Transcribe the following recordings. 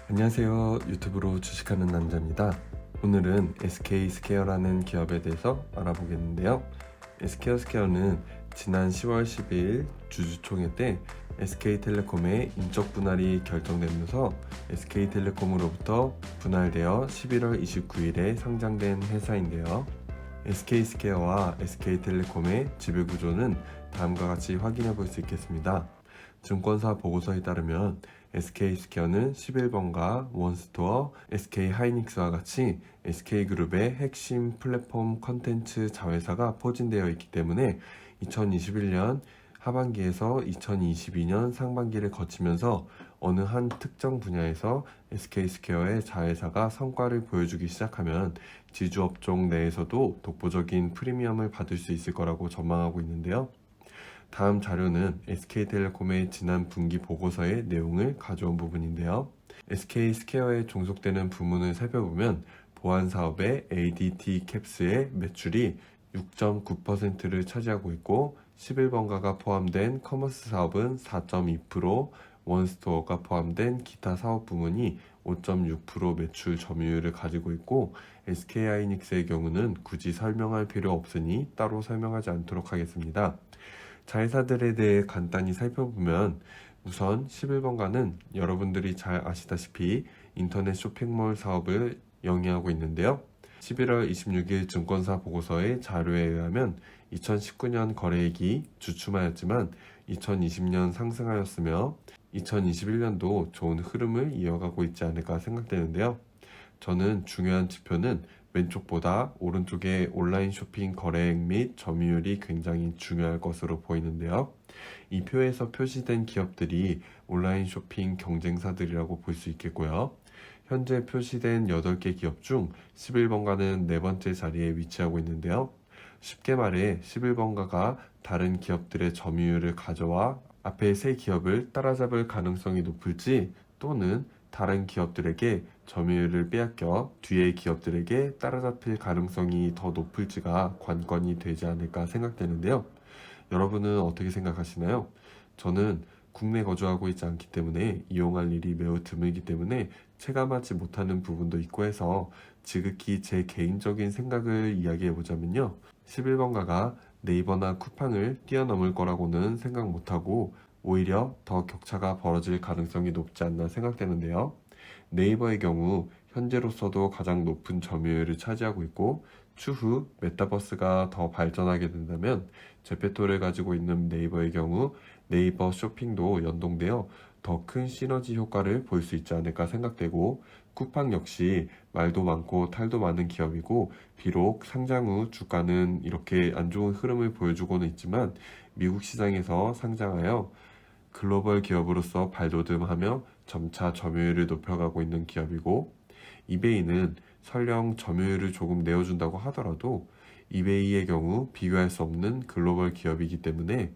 안녕하세요. 유튜브로 주식하는 남자입니다. 오늘은 SK스퀘어라는 기업에 대해서 알아보겠는데요. SK스퀘어는 지난 10월 12일 주주총회 때 SK텔레콤의 인적 분할이 결정되면서 SK텔레콤으로부터 분할되어 11월 29일에 상장된 회사인데요. SK스퀘어와 SK텔레콤의 지배구조는 다음과 같이 확인해 볼 수 있겠습니다. 증권사 보고서에 따르면 SK스퀘어는 11번가, 원스토어, SK하이닉스와 같이 SK그룹의 핵심 플랫폼 컨텐츠 자회사가 포진되어 있기 때문에 2021년 하반기에서 2022년 상반기를 거치면서 어느 한 특정 분야에서 SK스퀘어의 자회사가 성과를 보여주기 시작하면 지주업종 내에서도 독보적인 프리미엄을 받을 수 있을 거라고 전망하고 있는데요. 다음 자료는 SK텔레콤의 지난 분기 보고서의 내용을 가져온 부분인데요. SK스퀘어에 종속되는 부문을 살펴보면 보안사업의 ADT 캡스의 매출이 6.9%를 차지하고 있고 11번가가 포함된 커머스 사업은 4.2%, 원스토어가 포함된 기타 사업 부문이 5.6% 매출 점유율을 가지고 있고 SK하이닉스의 경우는 굳이 설명할 필요 없으니 따로 설명하지 않도록 하겠습니다. 자회사들에 대해 간단히 살펴보면 우선 11번가는 여러분들이 잘 아시다시피 인터넷 쇼핑몰 사업을 영위하고 있는데요. 11월 26일 증권사 보고서의 자료에 의하면 2019년 거래액이 주춤하였지만 2020년 상승하였으며 2021년도 좋은 흐름을 이어가고 있지 않을까 생각되는데요. 저는 중요한 지표는 왼쪽보다 오른쪽의 온라인 쇼핑 거래액 및 점유율이 굉장히 중요할 것으로 보이는데요. 이 표에서 표시된 기업들이 온라인 쇼핑 경쟁사들이라고 볼 수 있겠고요. 현재 표시된 8개 기업 중 11번가는 네 번째 자리에 위치하고 있는데요. 쉽게 말해 11번가가 다른 기업들의 점유율을 가져와 앞에 세 기업을 따라잡을 가능성이 높을지 또는 다른 기업들에게 점유율을 빼앗겨 뒤의 기업들에게 따라잡힐 가능성이 더 높을지가 관건이 되지 않을까 생각되는데요. 여러분은 어떻게 생각하시나요? 저는 국내 거주하고 있지 않기 때문에 이용할 일이 매우 드물기 때문에 체감하지 못하는 부분도 있고 해서 지극히 제 개인적인 생각을 이야기해 보자면요. 11번가가 네이버나 쿠팡을 뛰어넘을 거라고는 생각 못하고 오히려 더 격차가 벌어질 가능성이 높지 않나 생각되는데요. 네이버의 경우 현재로서도 가장 높은 점유율을 차지하고 있고 추후 메타버스가 더 발전하게 된다면 제페토를 가지고 있는 네이버의 경우 네이버 쇼핑도 연동되어 더 큰 시너지 효과를 볼 수 있지 않을까 생각되고 쿠팡 역시 말도 많고 탈도 많은 기업이고 비록 상장 후 주가는 이렇게 안 좋은 흐름을 보여주고는 있지만 미국 시장에서 상장하여 글로벌 기업으로서 발돋움하며 점차 점유율을 높여가고 있는 기업이고 이베이는 설령 점유율을 조금 내어준다고 하더라도 이베이의 경우 비교할 수 없는 글로벌 기업이기 때문에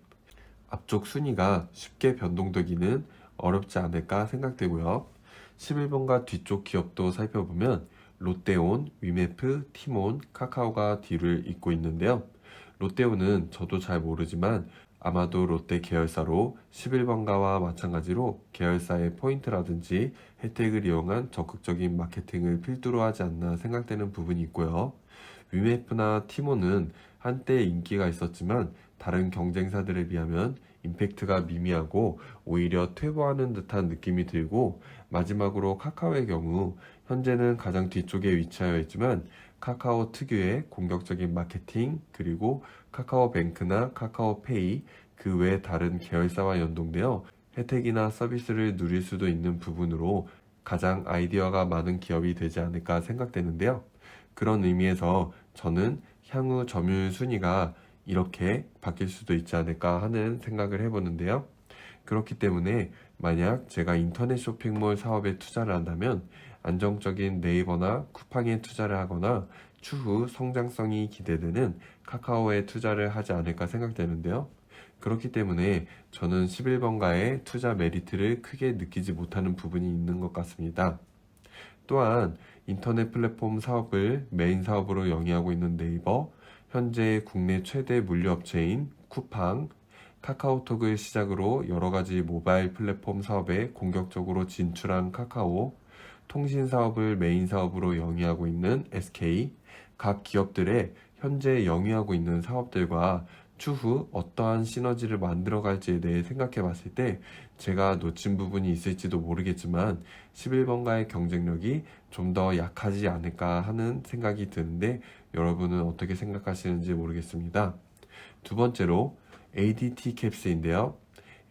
앞쪽 순위가 쉽게 변동되기는 어렵지 않을까 생각되고요. 11번가 뒤쪽 기업도 살펴보면 롯데온, 위메프, 티몬, 카카오가 뒤를 잇고 있는데요. 롯데온은 저도 잘 모르지만 아마도 롯데 계열사로 11번가와 마찬가지로 계열사의 포인트라든지 혜택을 이용한 적극적인 마케팅을 필두로 하지 않나 생각되는 부분이 있고요. 위메프나 티모는 한때 인기가 있었지만 다른 경쟁사들에 비하면 임팩트가 미미하고 오히려 퇴보하는 듯한 느낌이 들고 마지막으로 카카오의 경우 현재는 가장 뒤쪽에 위치하여 있지만 카카오 특유의 공격적인 마케팅 그리고 카카오뱅크나 카카오페이 그 외 다른 계열사와 연동되어 혜택이나 서비스를 누릴 수도 있는 부분으로 가장 아이디어가 많은 기업이 되지 않을까 생각되는데요. 그런 의미에서 저는 향후 점유율 순위가 이렇게 바뀔 수도 있지 않을까 하는 생각을 해보는데요. 그렇기 때문에 만약 제가 인터넷 쇼핑몰 사업에 투자를 한다면 안정적인 네이버나 쿠팡에 투자를 하거나 추후 성장성이 기대되는 카카오에 투자를 하지 않을까 생각되는데요. 그렇기 때문에 저는 11번가의 투자 메리트를 크게 느끼지 못하는 부분이 있는 것 같습니다. 또한 인터넷 플랫폼 사업을 메인 사업으로 영위하고 있는 네이버, 현재 국내 최대 물류업체인 쿠팡, 카카오톡을 시작으로 여러 가지 모바일 플랫폼 사업에 공격적으로 진출한 카카오, 통신 사업을 메인 사업으로 영위하고 있는 SK, 각 기업들의 현재 영위하고 있는 사업들과 추후 어떠한 시너지를 만들어 갈지에 대해 생각해 봤을 때 제가 놓친 부분이 있을지도 모르겠지만 11번가의 경쟁력이 좀 더 약하지 않을까 하는 생각이 드는데 여러분은 어떻게 생각하시는지 모르겠습니다. 두 번째로 ADT 캡스인데요.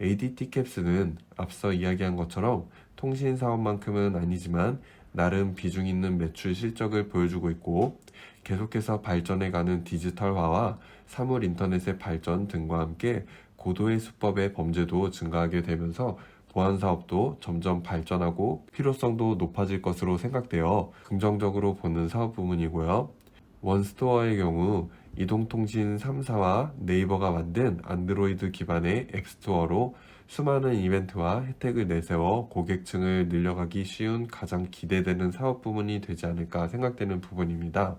ADT 캡스는 앞서 이야기한 것처럼 통신 사업만큼은 아니지만 나름 비중 있는 매출 실적을 보여주고 있고 계속해서 발전해가는 디지털화와 사물 인터넷의 발전 등과 함께 고도의 수법의 범죄도 증가하게 되면서 보안 사업도 점점 발전하고 필요성도 높아질 것으로 생각되어 긍정적으로 보는 사업 부문이고요. 원스토어의 경우 이동통신 3사와 네이버가 만든 안드로이드 기반의 앱스토어로 수많은 이벤트와 혜택을 내세워 고객층을 늘려가기 쉬운 가장 기대되는 사업 부문이 되지 않을까 생각되는 부분입니다.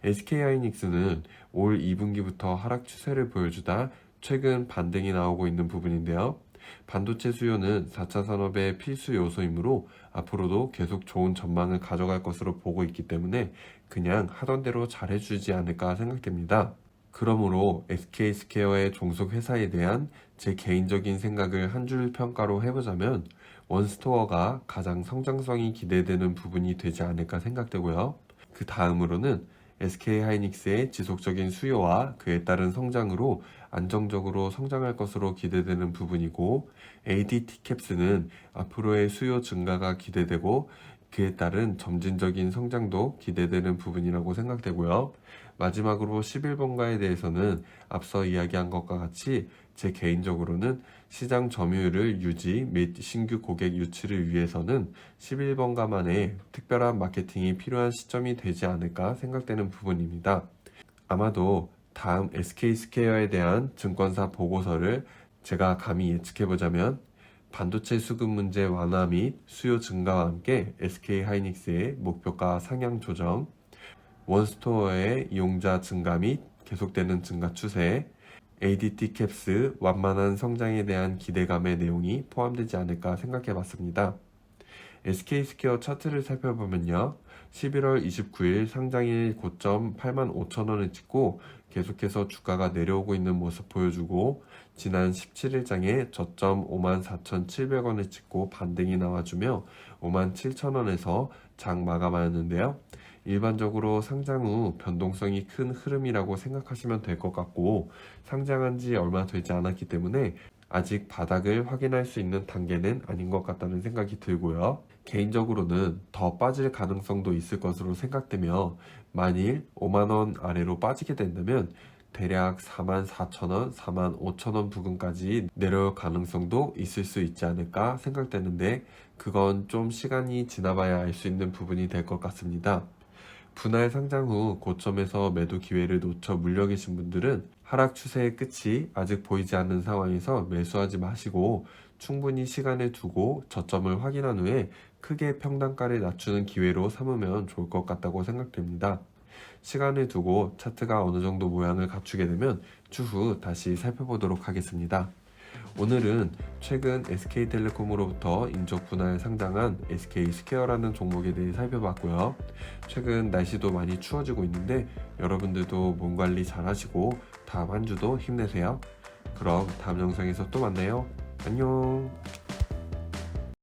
SK하이닉스는 올 2분기부터 하락 추세를 보여주다 최근 반등이 나오고 있는 부분인데요. 반도체 수요는 4차 산업의 필수 요소이므로 앞으로도 계속 좋은 전망을 가져갈 것으로 보고 있기 때문에 그냥 하던 대로 잘해주지 않을까 생각됩니다. 그러므로 SK스퀘어의 종속 회사에 대한 제 개인적인 생각을 한 줄 평가로 해보자면 원스토어가 가장 성장성이 기대되는 부분이 되지 않을까 생각되고요. 그 다음으로는 SK하이닉스의 지속적인 수요와 그에 따른 성장으로 안정적으로 성장할 것으로 기대되는 부분이고 ADT 캡스는 앞으로의 수요 증가가 기대되고 그에 따른 점진적인 성장도 기대되는 부분이라고 생각되고요. 마지막으로 11번가에 대해서는 앞서 이야기한 것과 같이 제 개인적으로는 시장 점유율을 유지 및 신규 고객 유치를 위해서는 11번가만의 특별한 마케팅이 필요한 시점이 되지 않을까 생각되는 부분입니다. 아마도 다음 SK스퀘어에 대한 증권사 보고서를 제가 감히 예측해보자면 반도체 수급 문제 완화 및 수요 증가와 함께 SK하이닉스의 목표가 상향 조정, 원스토어의 이용자 증가 및 계속되는 증가 추세, ADT 캡스 완만한 성장에 대한 기대감의 내용이 포함되지 않을까 생각해봤습니다. SK스퀘어 차트를 살펴보면요. 11월 29일 상장일 고점 85,000원을 찍고 계속해서 주가가 내려오고 있는 모습 보여주고 지난 17일장에 저점 54,700원을 찍고 반등이 나와주며 57,000원에서 장 마감하였는데요. 일반적으로 상장 후 변동성이 큰 흐름이라고 생각하시면 될 것 같고 상장한 지 얼마 되지 않았기 때문에 아직 바닥을 확인할 수 있는 단계는 아닌 것 같다는 생각이 들고요. 개인적으로는 더 빠질 가능성도 있을 것으로 생각되며 만일 5만원 아래로 빠지게 된다면 대략 44,000원, 45,000원 부근까지 내려올 가능성도 있을 수 있지 않을까 생각되는데 그건 좀 시간이 지나봐야 알 수 있는 부분이 될 것 같습니다. 분할 상장 후 고점에서 매도 기회를 놓쳐 물려 계신 분들은 하락 추세의 끝이 아직 보이지 않는 상황에서 매수하지 마시고 충분히 시간을 두고 저점을 확인한 후에 크게 평단가를 낮추는 기회로 삼으면 좋을 것 같다고 생각됩니다. 시간을 두고 차트가 어느 정도 모양을 갖추게 되면 추후 다시 살펴보도록 하겠습니다. 오늘은 최근 SK텔레콤으로부터 인적 분할 상장한 SK스퀘어라는 종목에 대해 살펴봤고요. 최근 날씨도 많이 추워지고 있는데 여러분들도 몸 관리 잘 하시고 다음 한 주도 힘내세요. 그럼 다음 영상에서 또 만나요. 안녕.